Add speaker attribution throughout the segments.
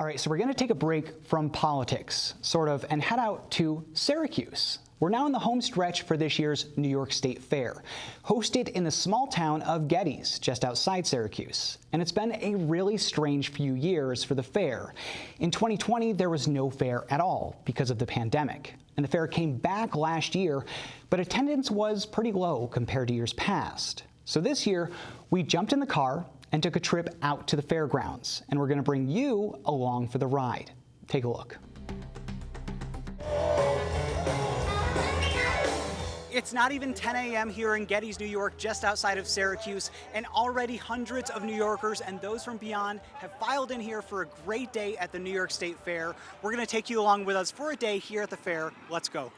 Speaker 1: All right, so we're going to take a break from politics, sort of, and head out to Syracuse. We're now in the home stretch for this year's New York State Fair, hosted in the small town of Geddes, just outside Syracuse. And it's been a really strange few years for the fair. In 2020, there was no fair at all because of the pandemic. And the fair came back last year, but attendance was pretty low compared to years past. So this year, we jumped in the car and took a trip out to the fairgrounds. And we're going to bring you along for the ride. Take a look. It's not even 10 a.m. here in Geddes, New York, just outside of Syracuse, and already hundreds of New Yorkers and those from beyond have filed in here for a great day at the New York State Fair. We're going to take you along with us for a day here at the fair. Let's go.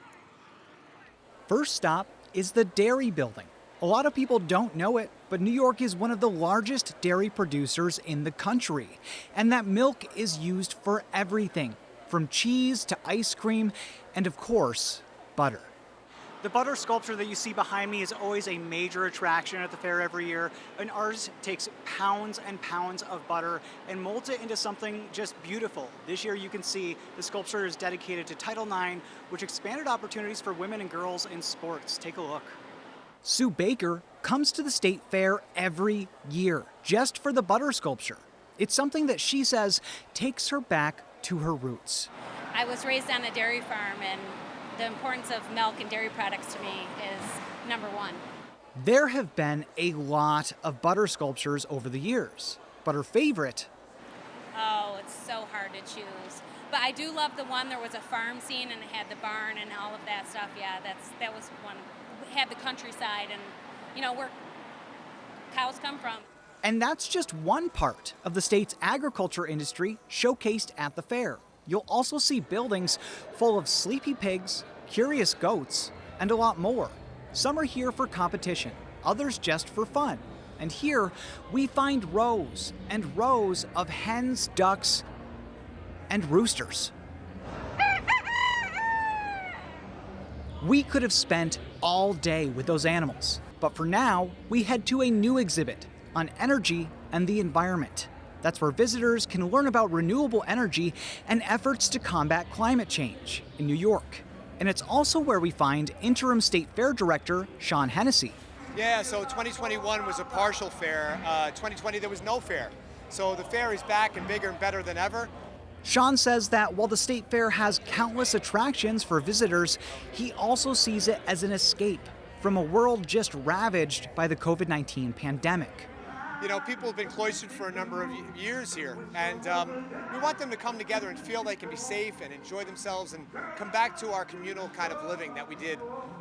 Speaker 1: First stop is the Dairy Building. A lot of people don't know it, but New York is one of the largest dairy producers in the country. And that milk is used for everything, from cheese to ice cream, and of course, butter. The butter sculpture that you see behind me is always a major attraction at the fair every year. An artist takes pounds and pounds of butter and molds it into something just beautiful. This year you can see the sculpture is dedicated to Title IX, which expanded opportunities for women and girls in sports. Take a look. Sue Baker comes to the State Fair every year just for the butter sculpture. It's something that she says takes her back to her roots.
Speaker 2: I was raised on a dairy farm, and the importance of milk and dairy products to me is number one.
Speaker 1: There have been a lot of butter sculptures over the years, but her favorite...
Speaker 2: Oh, it's so hard to choose. But I do love the one, there was a farm scene and it had the barn and all of that stuff. Yeah, that was one. It had the countryside and, you know, where cows come from. And that's just one part of the state's agriculture industry showcased at the fair. You'll also see buildings full of sleepy pigs, curious goats, and a lot more. Some are here for competition, others just for fun. And here we find rows and rows of hens, ducks, and roosters. We could have spent all day with those animals, but for now, we head to a new exhibit on energy and the environment. That's where visitors can learn about renewable energy and efforts to combat climate change in New York. And it's also where we find Interim State Fair Director Sean Hennessy.
Speaker 3: Yeah, so 2021 was a partial fair. 2020 there was no fair. So the fair is back and bigger and better than ever.
Speaker 1: Sean says that while the State Fair has countless attractions for visitors, he also sees it as an escape from a world just ravaged by the COVID-19 pandemic.
Speaker 3: You know, people have been cloistered for a number of years here, and we want them to come together and feel they can be safe and enjoy themselves and come back to our communal kind of living that we did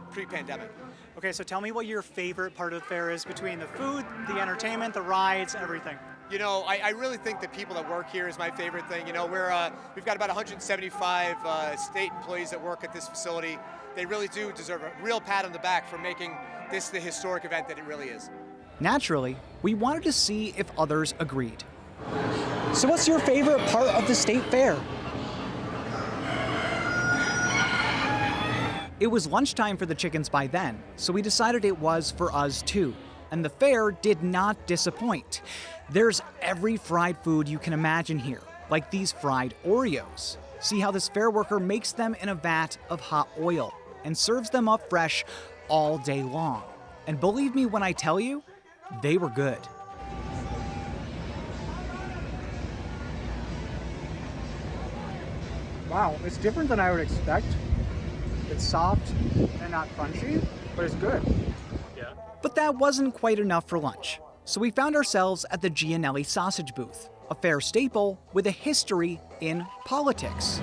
Speaker 3: pre-pandemic.
Speaker 1: Okay, so tell me what your favorite part of the fair is between the food, the entertainment, the rides, everything.
Speaker 3: You know, I really think the people that work here is my favorite thing. You know, we've got about 175 state employees that work at this facility. They really do deserve a real pat on the back for making this the historic event that it really is.
Speaker 1: Naturally, we wanted to see if others agreed. So what's your favorite part of the State Fair? It was lunchtime for the chickens by then, so we decided it was for us too. And the fair did not disappoint. There's every fried food you can imagine here, like these fried Oreos. See how this fair worker makes them in a vat of hot oil and serves them up fresh all day long. And believe me when I tell you, they were good.
Speaker 4: Wow, it's different than I would expect. It's soft and not crunchy, but it's good.
Speaker 1: Yeah. But that wasn't quite enough for lunch. So we found ourselves at the Gianelli sausage booth, a fair staple with a history in politics.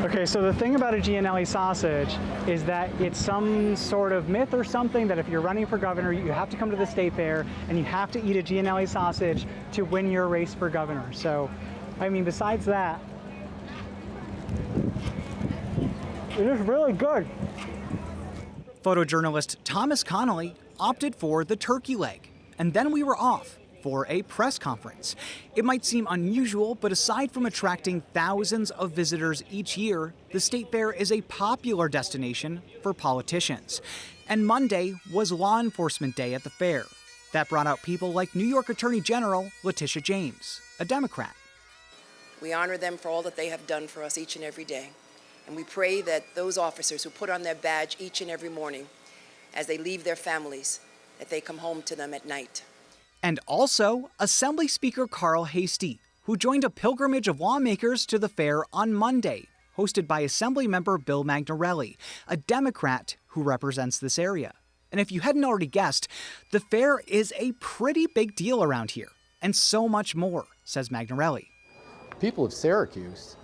Speaker 4: Okay, so the thing about a Gianelli sausage is that it's some sort of myth or something that if you're running for governor, you have to come to the State Fair and you have to eat a Gianelli sausage to win your race for governor. So, I mean, besides that, it is really good.
Speaker 1: Photojournalist Thomas Connolly opted for the turkey leg, and then we were off for a press conference. It might seem unusual, but aside from attracting thousands of visitors each year, the State Fair is a popular destination for politicians. And Monday was Law Enforcement Day at the fair. That brought out people like New York Attorney General Letitia James, a Democrat.
Speaker 5: We honor them for all that they have done for us each and every day. And we pray that those officers who put on their badge each and every morning as they leave their families, that they come home to them at night.
Speaker 1: And also, Assembly Speaker Carl Heastie, who joined a pilgrimage of lawmakers to the fair on Monday, hosted by Assemblymember Bill Magnarelli, a Democrat who represents this area. And if you hadn't already guessed, the fair is a pretty big deal around here, and so much more, says Magnarelli.
Speaker 6: People of Syracuse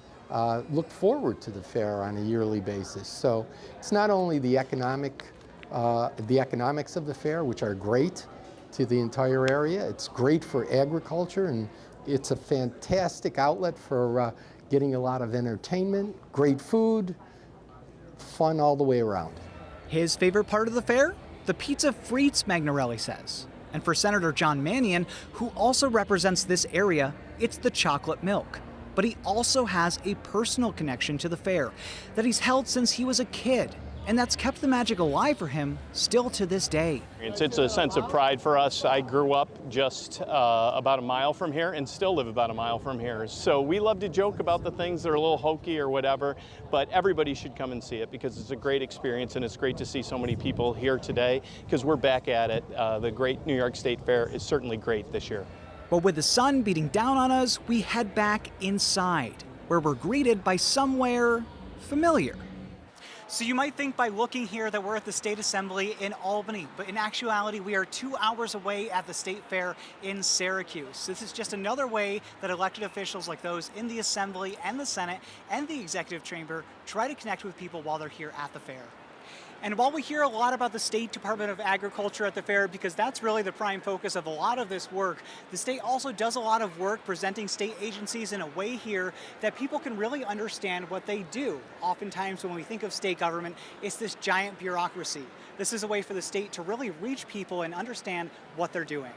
Speaker 6: look forward to the fair on a yearly basis. So it's not only the economics of the fair, which are great to the entire area, it's great for agriculture, and it's a fantastic outlet for getting a lot of entertainment, great food, fun all the way around.
Speaker 1: His favorite part of the fair? The pizza frites, Magnarelli says. And for Senator John Mannion, who also represents this area, it's the chocolate milk. But he also has a personal connection to the fair that he's held since he was a kid, and that's kept the magic alive for him still to this day.
Speaker 7: It's a sense of pride for us. I grew up just about a mile from here and still live about a mile from here. So we love to joke about the things that are a little hokey or whatever, but everybody should come and see it because it's a great experience, and it's great to see so many people here today because we're back at it. The great New York State Fair is certainly great this year.
Speaker 1: But with the sun beating down on us, we head back inside, where we're greeted by somewhere familiar. So you might think by looking here that we're at the State Assembly in Albany, but in actuality, we are 2 hours away at the State Fair in Syracuse. This is just another way that elected officials like those in the Assembly and the Senate and the Executive Chamber try to connect with people while they're here at the fair. And while we hear a lot about the State Department of Agriculture at the fair, because that's really the prime focus of a lot of this work, the state also does a lot of work presenting state agencies in a way here that people can really understand what they do. Oftentimes when we think of state government, it's this giant bureaucracy. This is a way for the state to really reach people and understand what they're doing.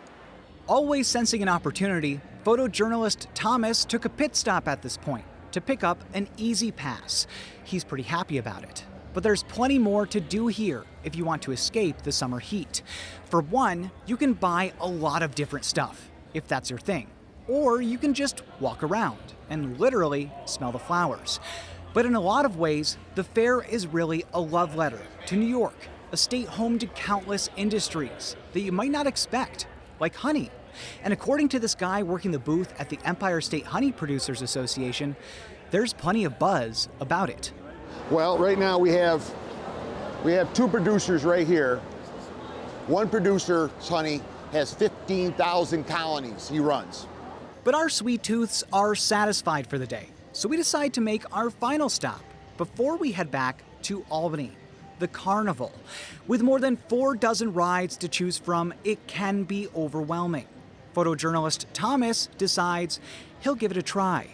Speaker 1: Always sensing an opportunity, photojournalist Thomas took a pit stop at this point to pick up an easy pass. He's pretty happy about it. But there's plenty more to do here if you want to escape the summer heat. For one, you can buy a lot of different stuff, if that's your thing. Or you can just walk around and literally smell the flowers. But in a lot of ways, the fair is really a love letter to New York, a state home to countless industries that you might not expect, like honey. And according to this guy working the booth at the Empire State Honey Producers Association, there's plenty of buzz about it.
Speaker 8: Well, right now we have two producers right here. One producer's honey has 15,000 colonies he runs.
Speaker 1: But our sweet tooths are satisfied for the day, so we decide to make our final stop before we head back to Albany, the Carnival. With more than 4 dozen rides to choose from, it can be overwhelming. Photojournalist Thomas decides he'll give it a try.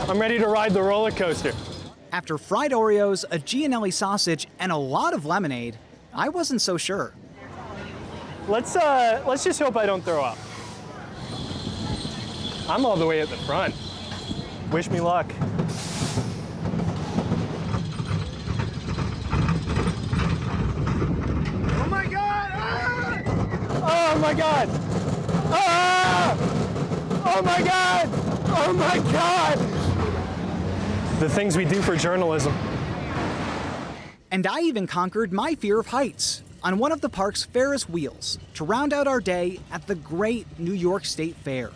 Speaker 9: I'm ready to ride the roller coaster.
Speaker 1: After fried Oreos, a Gianelli sausage, and a lot of lemonade, I wasn't so sure.
Speaker 9: Let's just hope I don't throw up. I'm all the way at the front. Wish me luck.
Speaker 8: Oh my God! Ah!
Speaker 9: Oh my God! Ah! Oh my God! Oh my God! The things we do for journalism.
Speaker 1: And I even conquered my fear of heights on one of the park's Ferris wheels to round out our day at the great New York State Fair.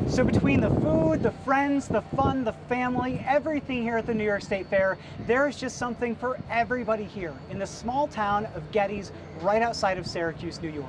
Speaker 1: So between the food, the friends, the fun, the family, everything here at the New York State Fair, there is just something for everybody here in the small town of Getty's right outside of Syracuse, New York.